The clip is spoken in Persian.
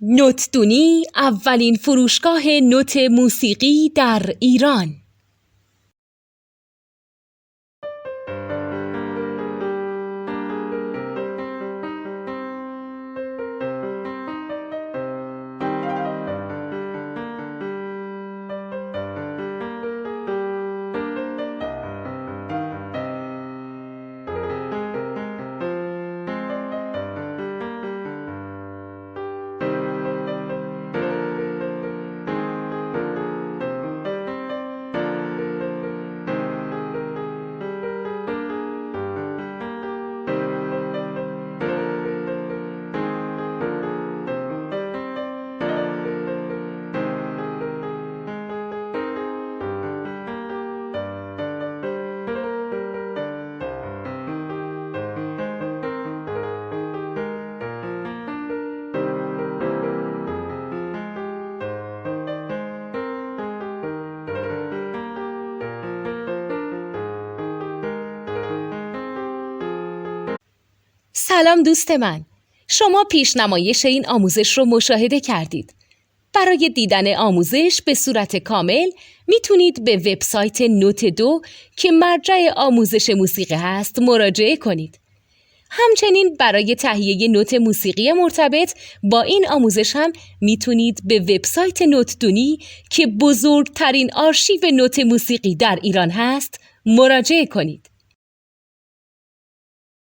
نوتدونی اولین فروشگاه نوت موسیقی در ایران. سلام دوست من، شما پیشنمایش این آموزش رو مشاهده کردید. برای دیدن آموزش به صورت کامل میتونید به وبسایت نوت2 که مرجع آموزش موسیقی هست مراجعه کنید. همچنین برای تهیه نوت موسیقی مرتبط با این آموزش هم میتونید به وبسایت نوتدونی که بزرگترین آرشیو نوت موسیقی در ایران هست مراجعه کنید.